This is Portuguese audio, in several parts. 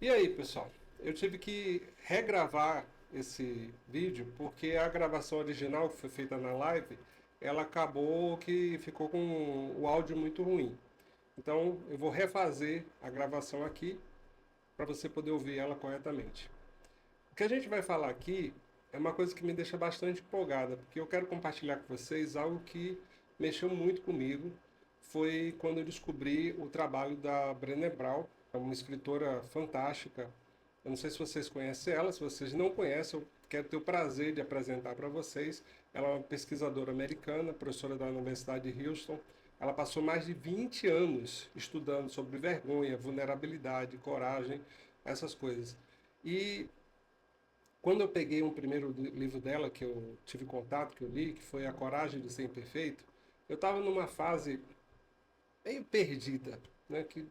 E aí, pessoal? Eu tive que regravar esse vídeo porque a gravação original que foi feita na live, ela acabou que ficou com o áudio muito ruim. Então, eu vou refazer a gravação aqui para você poder ouvir ela corretamente. O que a gente vai falar aqui é uma coisa que me deixa bastante empolgada, porque eu quero compartilhar com vocês algo que mexeu muito comigo. Foi quando eu descobri o trabalho da Brené Brown, é uma escritora fantástica. Eu não sei se vocês conhecem ela, se vocês não conhecem, eu quero ter o prazer de apresentar para vocês. Ela é uma pesquisadora americana, professora da Universidade de Houston. Ela passou mais de 20 anos estudando sobre vergonha, vulnerabilidade, coragem, essas coisas. E quando eu peguei um primeiro livro dela, que eu tive contato, que eu li, que foi A Coragem de Ser Imperfeito, eu estava numa fase meio perdida, né? Que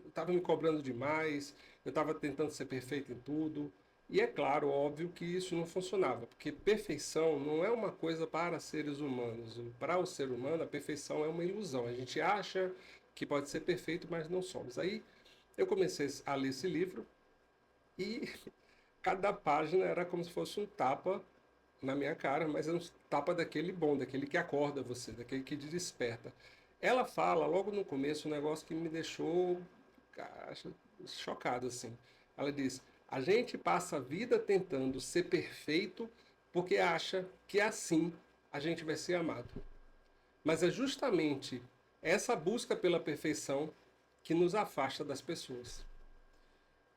estava me cobrando demais, eu estava tentando ser perfeito em tudo. E é claro, óbvio que isso não funcionava, porque perfeição não é uma coisa para seres humanos. Para o ser humano, a perfeição é uma ilusão. A gente acha que pode ser perfeito, mas não somos. Aí eu comecei a ler esse livro e cada página era como se fosse um tapa na minha cara, mas é um tapa daquele bom, daquele que acorda você, daquele que te desperta. Ela fala logo no começo um negócio que me deixou, cara, chocado assim. Ela diz: a gente passa a vida tentando ser perfeito porque acha que assim a gente vai ser amado. Mas é justamente essa busca pela perfeição que nos afasta das pessoas.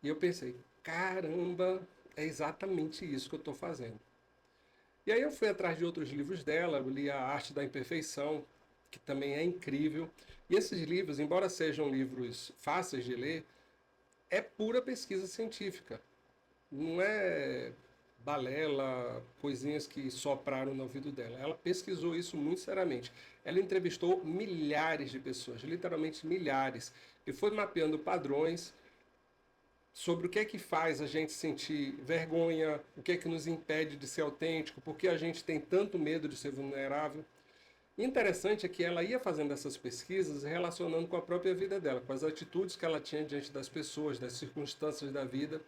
E eu pensei, caramba, é exatamente isso que eu estou fazendo. E aí eu fui atrás de outros livros dela, eu li A Arte da Imperfeição, que também é incrível. E esses livros, embora sejam livros fáceis de ler, é pura pesquisa científica. Não é balela, coisinhas que sopraram no ouvido dela. Ela pesquisou isso muito seriamente. Ela entrevistou milhares de pessoas, literalmente milhares, e foi mapeando padrões sobre o que é que faz a gente sentir vergonha, o que é que nos impede de ser autêntico, por que a gente tem tanto medo de ser vulnerável. E interessante é que ela ia fazendo essas pesquisas relacionando com a própria vida dela, com as atitudes que ela tinha diante das pessoas, das circunstâncias da vida.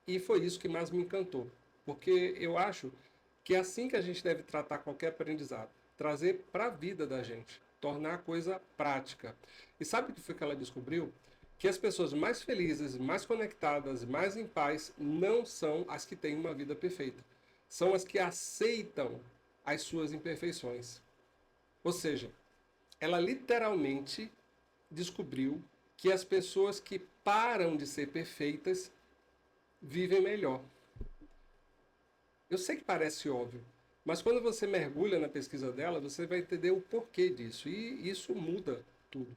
E foi isso que mais me encantou, porque eu acho que é assim que a gente deve tratar qualquer aprendizado, trazer para a vida da gente, tornar a coisa prática. E sabe o que foi que ela descobriu? Que as pessoas mais felizes, mais conectadas, mais em paz não são as que têm uma vida perfeita, são as que aceitam as suas imperfeições. Ou seja, ela literalmente descobriu que as pessoas que param de ser perfeitas vivem melhor. Eu sei que parece óbvio, mas quando você mergulha na pesquisa dela, você vai entender o porquê disso. E isso muda tudo.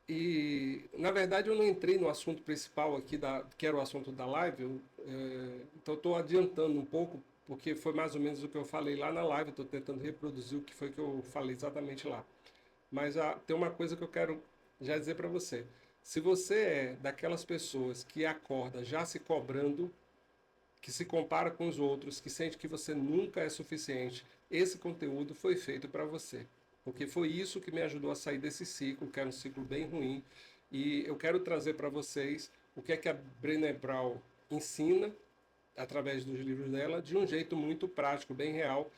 E, na verdade, eu não entrei no assunto principal aqui, que era o assunto da live, então estou adiantando um pouco, porque foi mais ou menos o que eu falei lá na live, estou tentando reproduzir o que foi que eu falei exatamente lá. Mas tem uma coisa que eu quero já dizer para você. Se você é daquelas pessoas que acorda já se cobrando, que se compara com os outros, que sente que você nunca é suficiente, esse conteúdo foi feito para você. Porque foi isso que me ajudou a sair desse ciclo, que era um ciclo bem ruim. E eu quero trazer para vocês o que a Brené Brown ensina através dos livros dela, de um jeito muito prático, bem real,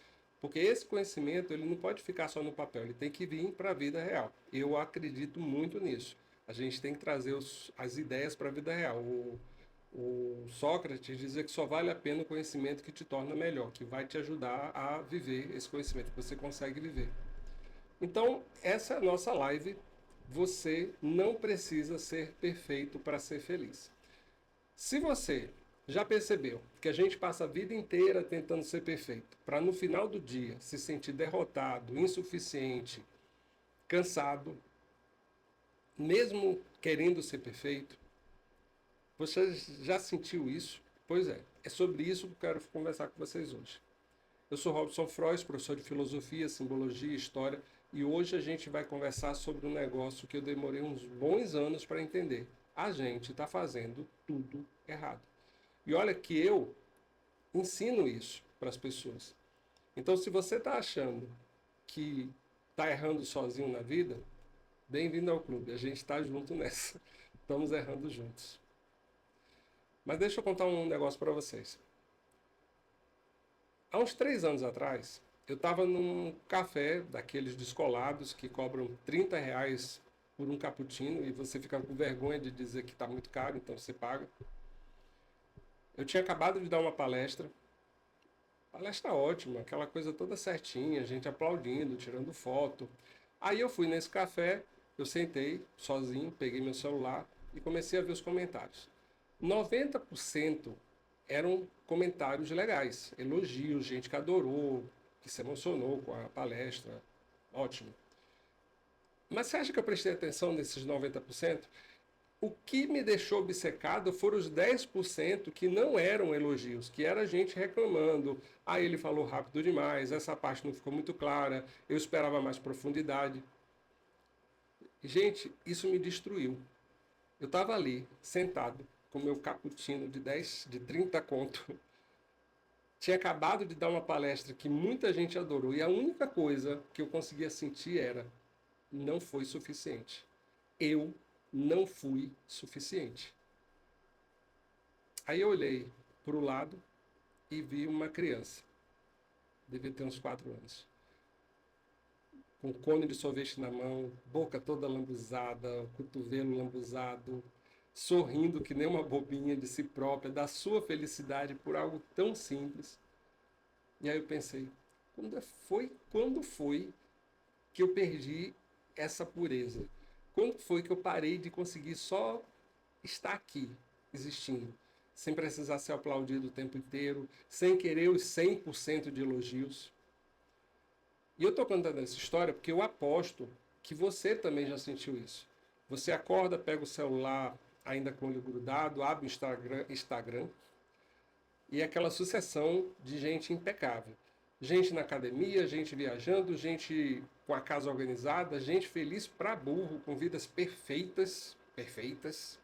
porque esse conhecimento ele não pode ficar só no papel, ele tem que vir para a vida real. Eu acredito muito nisso. A gente tem que trazer as ideias para a vida real. O Sócrates dizia que só vale a pena o conhecimento que te torna melhor, que vai te ajudar a viver esse conhecimento que você consegue viver. Então, essa é a nossa live. Você não precisa ser perfeito para ser feliz. Se você já percebeu que a gente passa a vida inteira tentando ser perfeito, para no final do dia se sentir derrotado, insuficiente, cansado, mesmo querendo ser perfeito, você já sentiu isso? Pois é sobre isso que eu quero conversar com vocês hoje. Eu sou Robson Frois, professor de filosofia, simbologia e história, e hoje a gente vai conversar sobre um negócio que eu demorei uns bons anos para entender. A gente está fazendo tudo errado. E olha que eu ensino isso para as pessoas. Então, se você está achando que está errando sozinho na vida, bem-vindo ao clube. A gente está junto nessa. Estamos errando juntos. Mas deixa eu contar um negócio para vocês. Há uns 3 anos atrás, eu estava num café daqueles descolados que cobram R$ 30 por um cappuccino e você fica com vergonha de dizer que está muito caro, então você paga. Eu tinha acabado de dar uma palestra, palestra ótima, aquela coisa toda certinha, gente aplaudindo, tirando foto. Aí eu fui nesse café, eu sentei sozinho, peguei meu celular e comecei a ver os comentários. 90% eram comentários legais, elogios, gente que adorou, que se emocionou com a palestra, ótimo. Mas você acha que eu prestei atenção nesses 90%? O que me deixou obcecado foram os 10% que não eram elogios, que era gente reclamando. Ah, ele falou rápido demais, essa parte não ficou muito clara, eu esperava mais profundidade. Gente, isso me destruiu. Eu estava ali, sentado, com meu cappuccino de 30 conto. Tinha acabado de dar uma palestra que muita gente adorou e a única coisa que eu conseguia sentir era: não foi suficiente. Eu não fui suficiente. Aí eu olhei para o lado e vi uma criança, devia ter uns 4 anos, com um cone de sorvete na mão, boca toda lambuzada, cotovelo lambuzado, sorrindo que nem uma bobinha de si própria, da sua felicidade por algo tão simples. E aí eu pensei, quando foi que eu perdi essa pureza? Quando foi que eu parei de conseguir só estar aqui, existindo, sem precisar ser aplaudido o tempo inteiro, sem querer os 100% de elogios? E eu estou contando essa história porque eu aposto que você também já sentiu isso. Você acorda, pega o celular ainda com o olho grudado, abre o Instagram e é aquela sucessão de gente impecável. Gente na academia, gente viajando, gente com a casa organizada, gente feliz pra burro, com vidas perfeitas, perfeitas.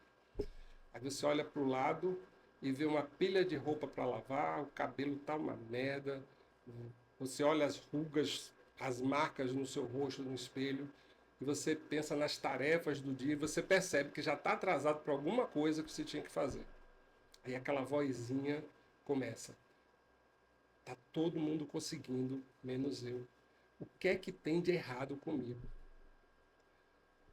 Aí você olha pro lado e vê uma pilha de roupa para lavar, o cabelo tá uma merda. Você olha as rugas, as marcas no seu rosto no espelho e você pensa nas tarefas do dia e você percebe que já está atrasado para alguma coisa que você tinha que fazer. Aí aquela vozinha começa. Tá todo mundo conseguindo, menos eu. O que é que tem de errado comigo?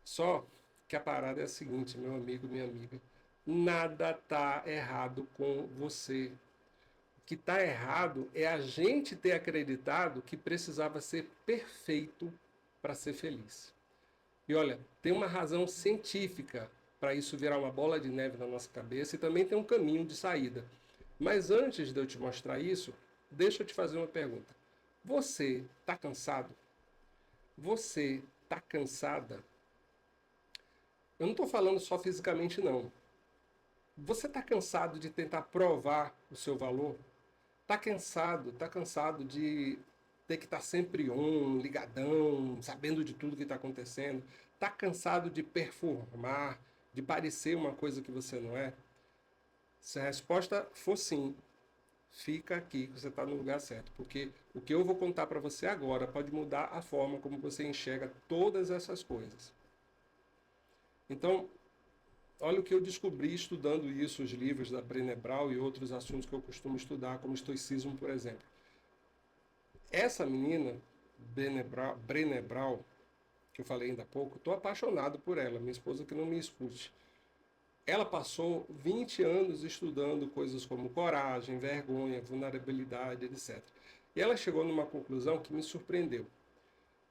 Só que a parada é a seguinte, meu amigo, minha amiga. Nada tá errado com você. O que está errado é a gente ter acreditado que precisava ser perfeito para ser feliz. E olha, tem uma razão científica para isso virar uma bola de neve na nossa cabeça e também tem um caminho de saída. Mas antes de eu te mostrar isso, deixa eu te fazer uma pergunta. Você está cansado? Você está cansada? Eu não estou falando só fisicamente, não. Você está cansado de tentar provar o seu valor? Tá cansado de ter que estar sempre on, ligadão, sabendo de tudo que está acontecendo? Tá cansado de performar, de parecer uma coisa que você não é? Se a resposta for sim, fica aqui que você está no lugar certo, porque o que eu vou contar para você agora pode mudar a forma como você enxerga todas essas coisas. Então, olha o que eu descobri estudando isso, os livros da Brené Brown e outros assuntos que eu costumo estudar, como estoicismo, por exemplo. Essa menina, Brené Brown, que eu falei ainda há pouco, estou apaixonado por ela, minha esposa que não me escute. Ela passou 20 anos estudando coisas como coragem, vergonha, vulnerabilidade, etc. E ela chegou numa conclusão que me surpreendeu.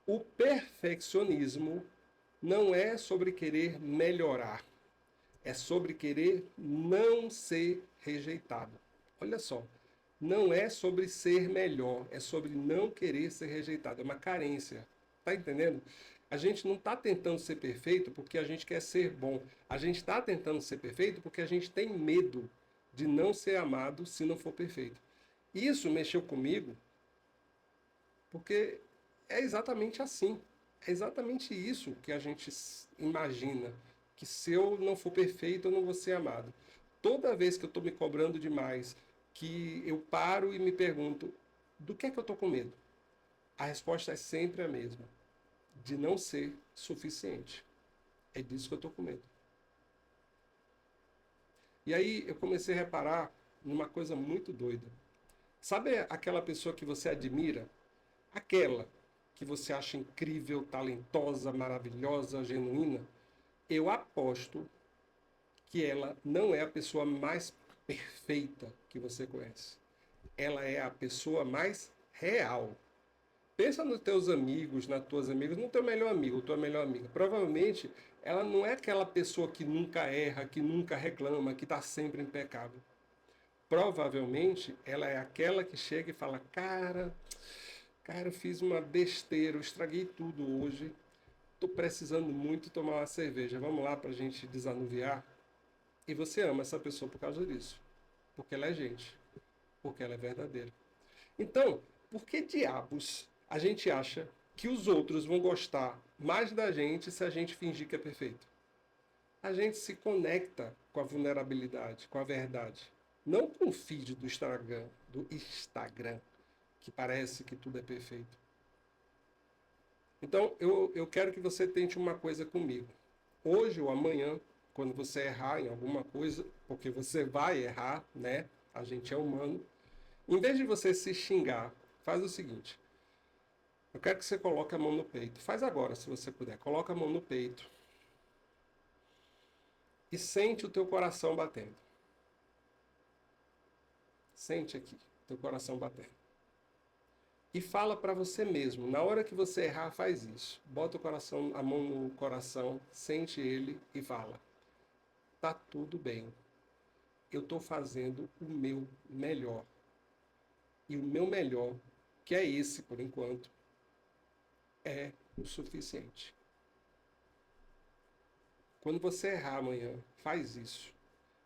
O perfeccionismo não é sobre querer melhorar, é sobre querer não ser rejeitado. Olha só, não é sobre ser melhor, é sobre não querer ser rejeitado. É uma carência. Tá entendendo? A gente não está tentando ser perfeito porque a gente quer ser bom. A gente está tentando ser perfeito porque a gente tem medo de não ser amado se não for perfeito. Isso mexeu comigo porque é exatamente assim. É exatamente isso que a gente imagina. Que se eu não for perfeito, eu não vou ser amado. Toda vez que eu estou me cobrando demais, que eu paro e me pergunto, do que é que eu estou com medo? A resposta é sempre a mesma. De não ser suficiente. É disso que eu estou com medo. E aí eu comecei a reparar numa coisa muito doida. Sabe aquela pessoa que você admira? Aquela que você acha incrível, talentosa, maravilhosa, genuína? Eu aposto que ela não é a pessoa mais perfeita que você conhece. Ela é a pessoa mais real. Pensa nos teus amigos, nas tuas amigas, no teu melhor amigo, tua melhor amiga. Provavelmente ela não é aquela pessoa que nunca erra, que nunca reclama, que está sempre impecável. Provavelmente ela é aquela que chega e fala: cara, eu fiz uma besteira, eu estraguei tudo hoje, estou precisando muito tomar uma cerveja. Vamos lá para a gente desanuviar? E você ama essa pessoa por causa disso, porque ela é gente, porque ela é verdadeira. Então, por que diabos a gente acha que os outros vão gostar mais da gente se a gente fingir que é perfeito? A gente se conecta com a vulnerabilidade, com a verdade. Não com o feed do Instagram, que parece que tudo é perfeito. Então, eu quero que você tente uma coisa comigo. Hoje ou amanhã, quando você errar em alguma coisa, porque você vai errar, né? A gente é humano. Em vez de você se xingar, faz o seguinte. Eu quero que você coloque a mão no peito. Faz agora, se você puder. Coloca a mão no peito e sente o teu coração batendo. Sente aqui, teu coração batendo. E fala para você mesmo. Na hora que você errar, faz isso. Bota o coração, a mão no coração, sente ele e fala: tá tudo bem. Eu estou fazendo o meu melhor. E o meu melhor, que é esse por enquanto, é o suficiente. Quando você errar amanhã, faz isso.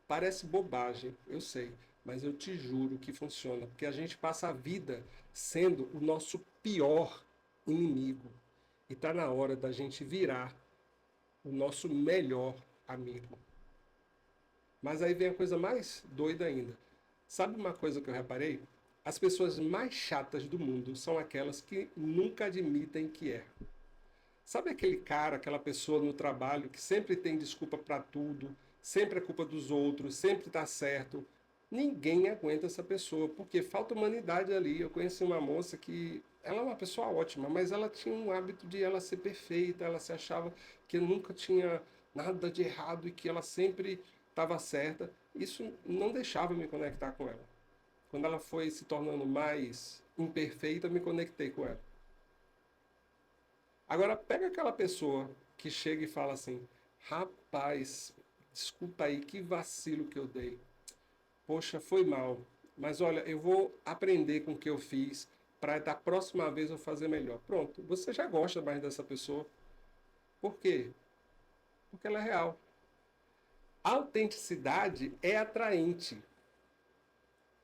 Parece bobagem, eu sei, mas eu te juro que funciona, porque a gente passa a vida sendo o nosso pior inimigo. E está na hora da gente virar o nosso melhor amigo. Mas aí vem a coisa mais doida ainda. Sabe uma coisa que eu reparei? As pessoas mais chatas do mundo são aquelas que nunca admitem que erram. Sabe aquele cara, aquela pessoa no trabalho que sempre tem desculpa para tudo, sempre é culpa dos outros, sempre está certo? Ninguém aguenta essa pessoa, porque falta humanidade ali. Eu conheci uma moça que ela é uma pessoa ótima, mas ela tinha um hábito de ela ser perfeita, ela se achava que nunca tinha nada de errado e que ela sempre estava certa. Isso não deixava eu me conectar com ela. Quando ela foi se tornando mais imperfeita, eu me conectei com ela. Agora, pega aquela pessoa que chega e fala assim: rapaz, desculpa aí, que vacilo que eu dei. Poxa, foi mal. Mas olha, eu vou aprender com o que eu fiz para da próxima vez eu fazer melhor. Pronto, você já gosta mais dessa pessoa. Por quê? Porque ela é real. A autenticidade é atraente.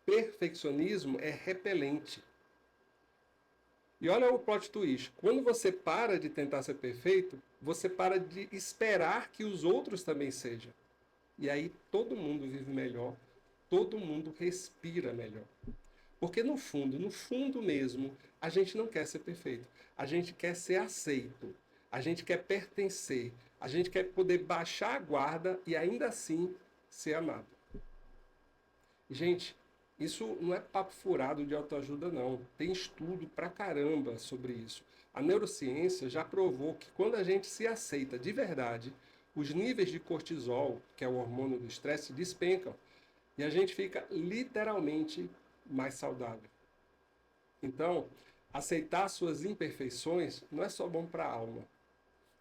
Perfeccionismo é repelente. E olha o plot twist. Quando você para de tentar ser perfeito, você para de esperar que os outros também sejam. E aí todo mundo vive melhor, todo mundo respira melhor. Porque no fundo mesmo, a gente não quer ser perfeito. A gente quer ser aceito. A gente quer pertencer. A gente quer poder baixar a guarda e ainda assim ser amado. Gente, isso não é papo furado de autoajuda, não. Tem estudo pra caramba sobre isso. A neurociência já provou que quando a gente se aceita de verdade, os níveis de cortisol, que é o hormônio do estresse, despencam. E a gente fica literalmente mais saudável. Então, aceitar suas imperfeições não é só bom para a alma,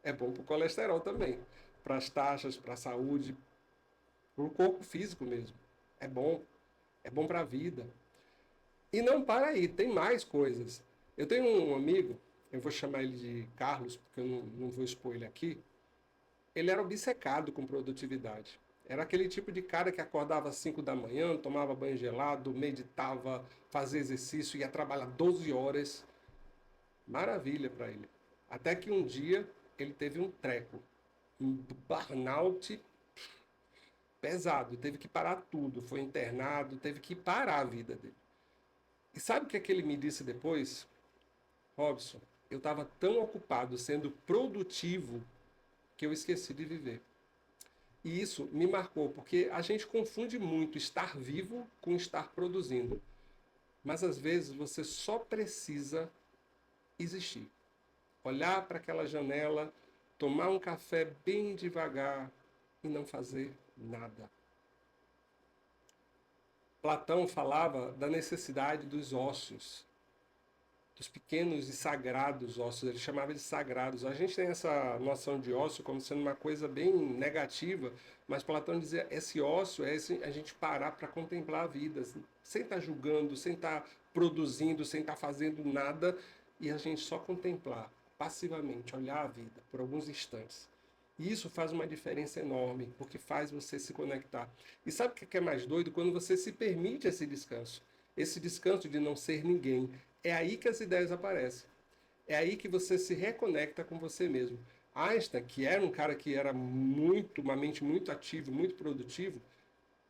é bom para o colesterol também, para as taxas, para a saúde, para o corpo físico mesmo. É bom para a vida. E não para aí, tem mais coisas. Eu tenho um amigo, eu vou chamar ele de Carlos, porque eu não vou expor ele aqui. Ele era obcecado com produtividade. Era aquele tipo de cara que acordava às 5 da manhã, tomava banho gelado, meditava, fazia exercício, ia trabalhar 12 horas. Maravilha para ele. Até que um dia ele teve um treco, um burnout pesado, teve que parar tudo, foi internado, teve que parar a vida dele. E sabe o que é que ele me disse depois? Robson, eu estava tão ocupado sendo produtivo que eu esqueci de viver. E isso me marcou, porque a gente confunde muito estar vivo com estar produzindo. Mas às vezes você só precisa existir. Olhar para aquela janela, tomar um café bem devagar e não fazer nada. Platão falava da necessidade dos ócios, dos pequenos e sagrados ossos, ele chamava de sagrados. A gente tem essa noção de ócio como sendo uma coisa bem negativa, mas Platão dizia esse ócio é a gente parar para contemplar a vida, sem estar julgando, sem estar produzindo, sem estar fazendo nada, e a gente só contemplar passivamente, olhar a vida por alguns instantes. E isso faz uma diferença enorme, porque faz você se conectar. E sabe o que é mais doido? Quando você se permite esse descanso. Esse descanso de não ser ninguém, é aí que as ideias aparecem. É aí que você se reconecta com você mesmo. Einstein, que era um cara que era uma mente muito ativa, muito produtivo,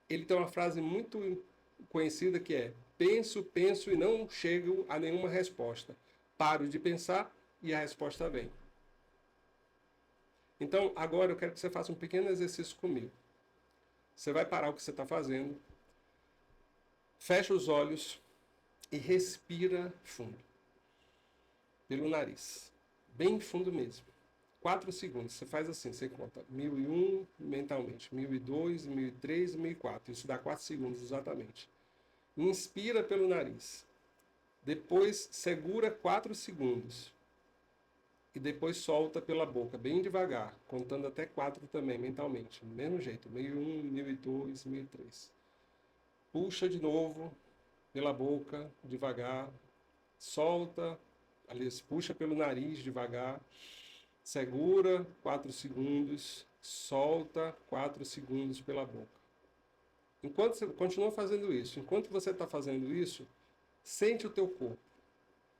ele tem uma frase muito conhecida que é: penso, penso e não chego a nenhuma resposta. Paro de pensar e a resposta vem. Então, agora eu quero que você faça um pequeno exercício comigo. Você vai parar o que você está fazendo, fecha os olhos e respira fundo pelo nariz, bem fundo mesmo. 4 segundos, você faz assim, você conta 1001 mentalmente, 1002, 1003 e 1004, isso dá 4 segundos exatamente. Inspira pelo nariz, depois segura 4 segundos e depois solta pela boca, bem devagar, contando até 4 também mentalmente, do mesmo jeito, 1001, 1002, 1003. Puxa de novo pela boca, devagar, solta, aliás, puxa pelo nariz devagar, segura 4 segundos, solta 4 segundos pela boca. Enquanto você continua fazendo isso, enquanto você está fazendo isso, sente o teu corpo,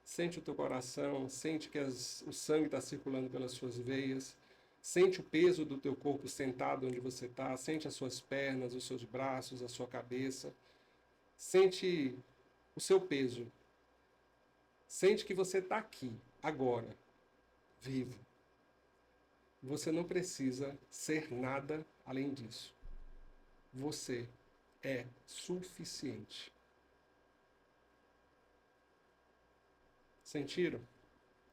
sente o teu coração, sente que o sangue está circulando pelas suas veias, sente o peso do teu corpo sentado onde você está, sente as suas pernas, os seus braços, a sua cabeça, sente o seu peso. Sente que você está aqui, agora, vivo. Você não precisa ser nada além disso. Você é suficiente. Sentiram?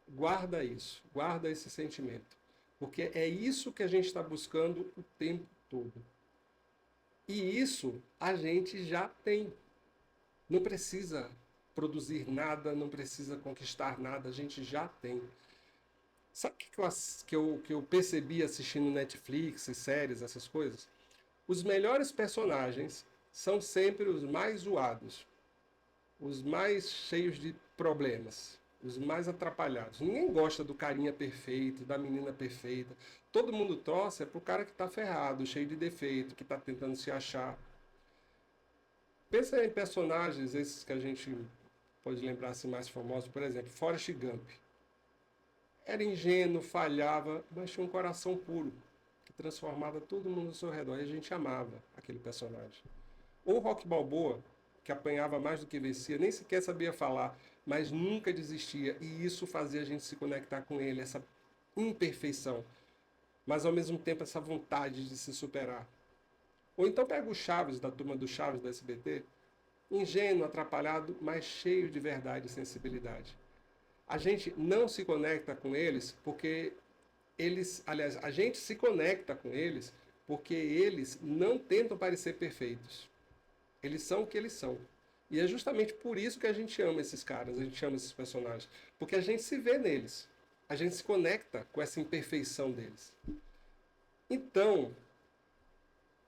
Guarda isso, guarda esse sentimento. Porque é isso que a gente está buscando o tempo todo. E isso a gente já tem. Não precisa produzir nada, não precisa conquistar nada, a gente já tem. Sabe o que eu percebi assistindo Netflix, séries, essas coisas? Os melhores personagens são sempre os mais zoados, os mais cheios de problemas, os mais atrapalhados. Ninguém gosta do carinha perfeito, da menina perfeita. Todo mundo torce pro cara que tá ferrado, cheio de defeito, que tá tentando se achar. Pensa em personagens, esses que a gente pode lembrar assim, mais famosos, por exemplo, Forrest Gump. Era ingênuo, falhava, mas tinha um coração puro, que transformava todo mundo ao seu redor e a gente amava aquele personagem. Ou Rock Balboa, que apanhava mais do que vencia, nem sequer sabia falar, mas nunca desistia e isso fazia a gente se conectar com ele, essa imperfeição, mas ao mesmo tempo essa vontade de se superar. Ou então pega o Chaves, da turma do Chaves da SBT, ingênuo, atrapalhado, mas cheio de verdade e sensibilidade. A gente não se conecta com eles porque aliás, a gente se conecta com eles porque eles não tentam parecer perfeitos. Eles são o que eles são. E é justamente por isso que a gente ama esses caras, a gente ama esses personagens. Porque a gente se vê neles. A gente se conecta com essa imperfeição deles. Então,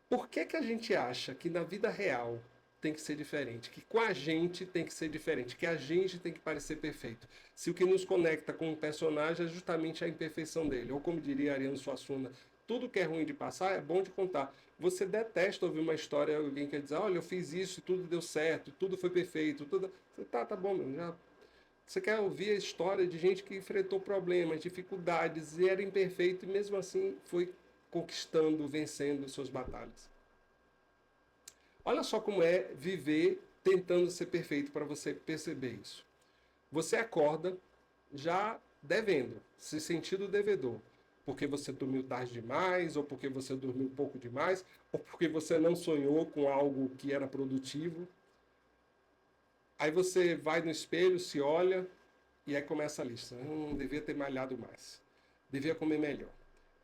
por que a gente acha que na vida real tem que ser diferente? Que com a gente tem que ser diferente? Que a gente tem que parecer perfeito? Se o que nos conecta com o personagem é justamente a imperfeição dele. Ou como diria Ariano Suassuna, tudo que é ruim de passar é bom de contar. Você detesta ouvir uma história, alguém quer dizer, olha, eu fiz isso e tudo deu certo, tudo foi perfeito, tudo. Tá bom, meu, já. Você quer ouvir a história de gente que enfrentou problemas, dificuldades e era imperfeito e mesmo assim foi conquistando, vencendo suas batalhas. Olha só como é viver tentando ser perfeito para você perceber isso. Você acorda já devendo, se sentindo devedor. porque você dormiu tarde demais, ou porque você dormiu pouco demais, ou porque você não sonhou com algo que era produtivo. Aí você vai no espelho, se olha, e aí começa a lista. Devia ter malhado mais. Devia comer melhor.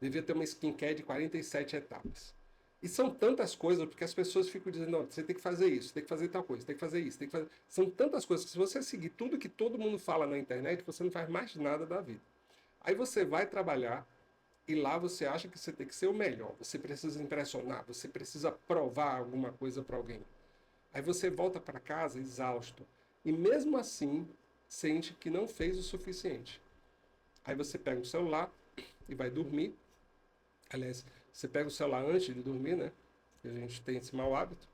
Devia ter uma skincare de 47 etapas. E são tantas coisas, porque as pessoas ficam dizendo, não, você tem que fazer isso, tem que fazer tal coisa, tem que fazer isso, tem que fazer... São tantas coisas que se você seguir tudo que todo mundo fala na internet, você não faz mais nada da vida. Aí você vai trabalhar e lá você acha que você tem que ser o melhor, você precisa impressionar, você precisa provar alguma coisa para alguém. Aí você volta para casa exausto e mesmo assim sente que não fez o suficiente. Aí você pega o celular e vai dormir. Aliás, você pega o celular antes de dormir, né? A gente tem esse mau hábito.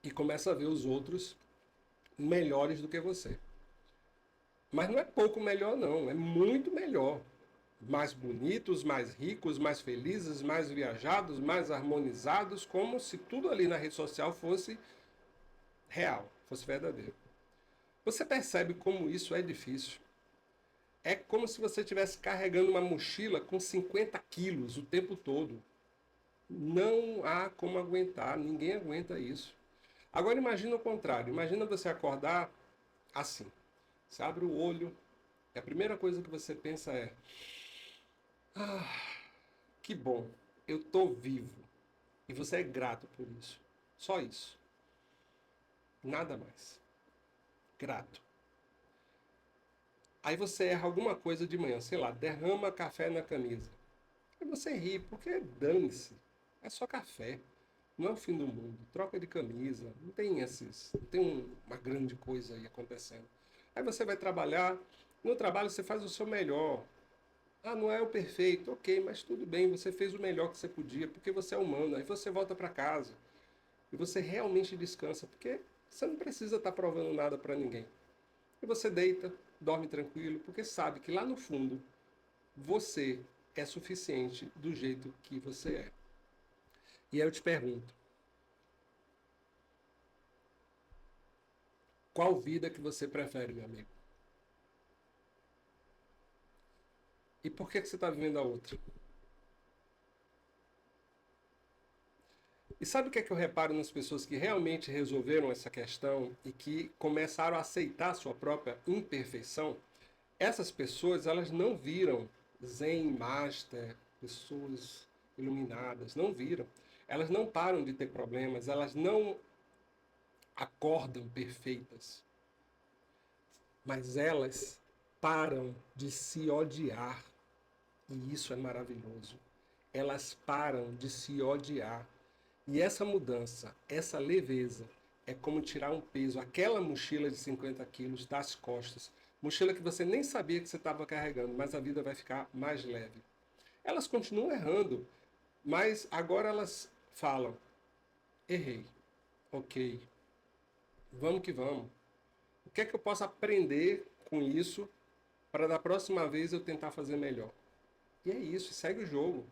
E começa a ver os outros melhores do que você. Mas não é pouco melhor, não. É muito melhor. Mais bonitos, mais ricos, mais felizes, mais viajados, mais harmonizados, como se tudo ali na rede social fosse real, fosse verdadeiro. Você percebe como isso é difícil? É como se você estivesse carregando uma mochila com 50 quilos o tempo todo. Não há como aguentar, ninguém aguenta isso. Agora imagina o contrário, imagina você acordar assim. Você abre o olho e a primeira coisa que você pensa é: ah, que bom, eu estou vivo. E você é grato por isso. Só isso. Nada mais. Grato. Aí você erra alguma coisa de manhã, sei lá, derrama café na camisa. Aí você ri, porque dane-se. É só café. Não é o fim do mundo. Troca de camisa. Não tem esses. Não tem uma grande coisa aí acontecendo. Aí você vai trabalhar. No trabalho você faz o seu melhor. Ah, não é o perfeito. Ok, mas tudo bem. Você fez o melhor que você podia, porque você é humano. Aí você volta para casa. E você realmente descansa, porque você não precisa estar provando nada para ninguém. E você deita, dorme tranquilo, porque sabe que lá no fundo você é suficiente do jeito que você é. E aí eu te pergunto, qual vida que você prefere, meu amigo? E por que você está vivendo a outra? E sabe o que é que eu reparo nas pessoas que realmente resolveram essa questão e que começaram a aceitar a sua própria imperfeição? Essas pessoas, elas não viram Zen Master, pessoas iluminadas, não viram. Elas não param de ter problemas, elas não acordam perfeitas, mas elas param de se odiar. E isso é maravilhoso. Elas param de se odiar. E essa mudança, essa leveza, é como tirar um peso, aquela mochila de 50 quilos das costas. Mochila que você nem sabia que você estava carregando, mas a vida vai ficar mais leve. Elas continuam errando, mas agora elas falam: errei, ok, vamos que vamos. O que é que eu posso aprender com isso para da próxima vez eu tentar fazer melhor? E é isso, segue o jogo.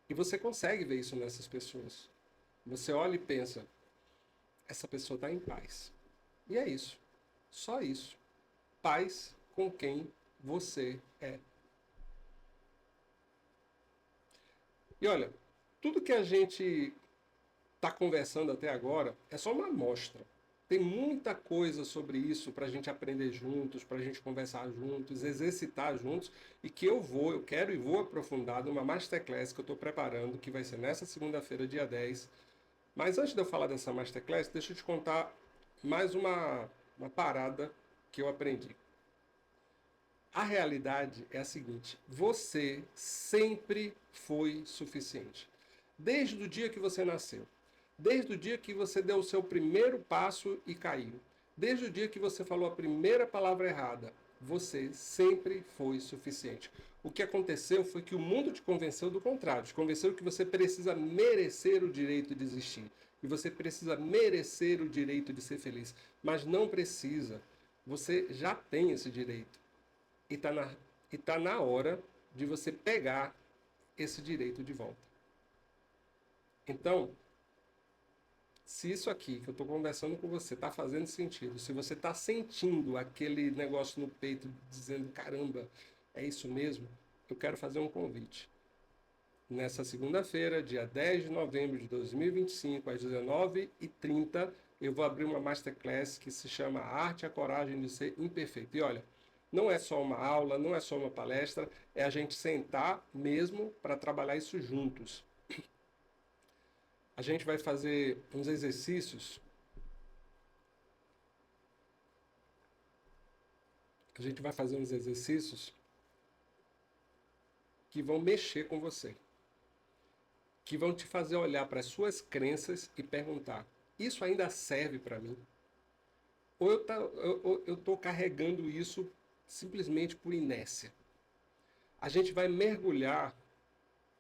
E você consegue ver isso nessas pessoas. Você olha e pensa: essa pessoa está em paz. E é isso. Só isso. Paz com quem você é. E olha, tudo que a gente está conversando até agora é só uma amostra. Tem muita coisa sobre isso para a gente aprender juntos, para a gente conversar juntos, exercitar juntos, e que eu quero e vou aprofundar numa Masterclass que eu estou preparando, que vai ser nessa segunda-feira, dia 10. Mas antes de eu falar dessa Masterclass, deixa eu te contar mais uma parada que eu aprendi. A realidade é a seguinte: você sempre foi suficiente. Desde o dia que você nasceu, desde o dia que você deu o seu primeiro passo e caiu, desde o dia que você falou a primeira palavra errada, você sempre foi suficiente. O que aconteceu foi que o mundo te convenceu do contrário, te convenceu que você precisa merecer o direito de existir, que você precisa merecer o direito de ser feliz, mas não precisa. Você já tem esse direito. E tá na hora de você pegar esse direito de volta. Então, Se isso aqui que eu estou conversando com você está fazendo sentido, se você está sentindo aquele negócio no peito dizendo, caramba, é isso mesmo, eu quero fazer um convite. Nessa segunda-feira, dia 10 de novembro de 2025, às 19h30, eu vou abrir uma masterclass que se chama A Arte e a Coragem de Ser Imperfeito. E olha, não é só uma aula, não é só uma palestra, é a gente sentar mesmo para trabalhar isso juntos. A gente vai fazer uns exercícios. A gente vai fazer uns exercícios que vão mexer com você, que vão te fazer olhar para as suas crenças e perguntar: isso ainda serve para mim? Ou eu estou carregando isso simplesmente por inércia? A gente vai mergulhar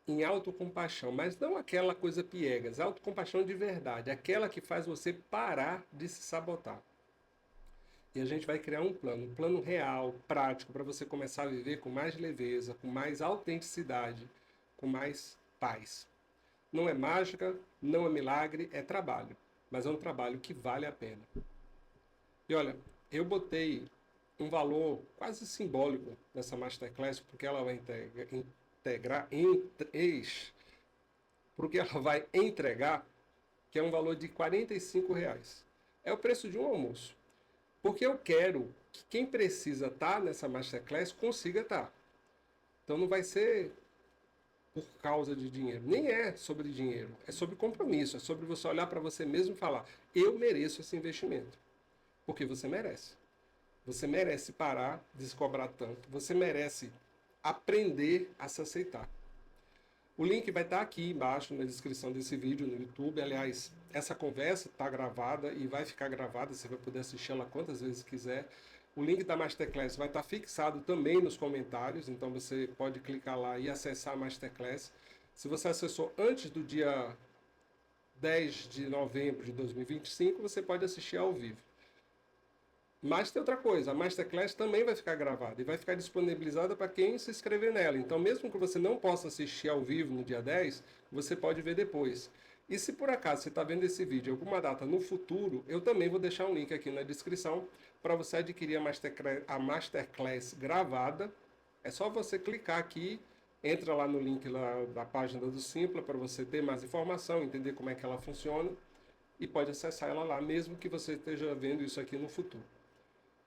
em autocompaixão, mas não aquela coisa piegas, autocompaixão de verdade, aquela que faz você parar de se sabotar. E a gente vai criar um plano real, prático, para você começar a viver com mais leveza, com mais autenticidade, com mais paz. Não é mágica, não é milagre, é trabalho. Mas é um trabalho que vale a pena. E olha, eu botei um valor quase simbólico nessa Masterclass, porque ela vai porque ela vai entregar, que é um valor de R$ 45. É o preço de um almoço. Porque eu quero que quem precisa estar nessa Masterclass consiga estar. Então não vai ser por causa de dinheiro. Nem é sobre dinheiro. É sobre compromisso. É sobre você olhar para você mesmo e falar: eu mereço esse investimento. Porque você merece. Você merece parar de se cobrar tanto. Você merece aprender a se aceitar. O link vai estar aqui embaixo na descrição desse vídeo no YouTube. Aliás, essa conversa está gravada e vai ficar gravada. Você vai poder assistir ela quantas vezes quiser. O link da Masterclass vai estar fixado também nos comentários, então você pode clicar lá e acessar a Masterclass. Se você acessou antes do dia 10 de novembro de 2025, você pode assistir ao vivo. Mas tem outra coisa, a Masterclass também vai ficar gravada e vai ficar disponibilizada para quem se inscrever nela. Então, mesmo que você não possa assistir ao vivo no dia 10, você pode ver depois. E se por acaso você está vendo esse vídeo em alguma data no futuro, eu também vou deixar um link aqui na descrição para você adquirir a Masterclass gravada. É só você clicar aqui, entra lá no link lá da página do Simpla para você ter mais informação, entender como é que ela funciona e pode acessar ela lá, mesmo que você esteja vendo isso aqui no futuro.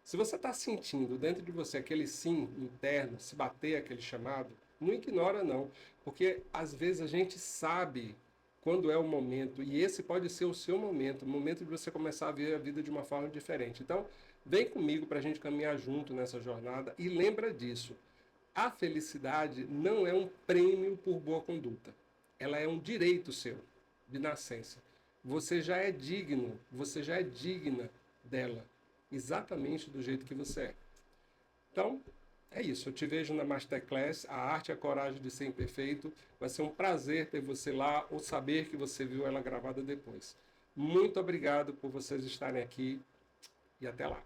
Se você está sentindo dentro de você aquele sim interno, se bater aquele chamado, não ignora não, porque às vezes a gente sabe quando é o momento, e esse pode ser o seu momento, o momento de você começar a ver a vida de uma forma diferente. Então, vem comigo para a gente caminhar junto nessa jornada e lembra disso. A felicidade não é um prêmio por boa conduta. Ela é um direito seu, de nascença. Você já é digno, você já é digna dela, exatamente do jeito que você é. Então, é isso. Eu te vejo na Masterclass, A Arte e a Coragem de Ser Imperfeito. Vai ser um prazer ter você lá ou saber que você viu ela gravada depois. Muito obrigado por vocês estarem aqui e até lá.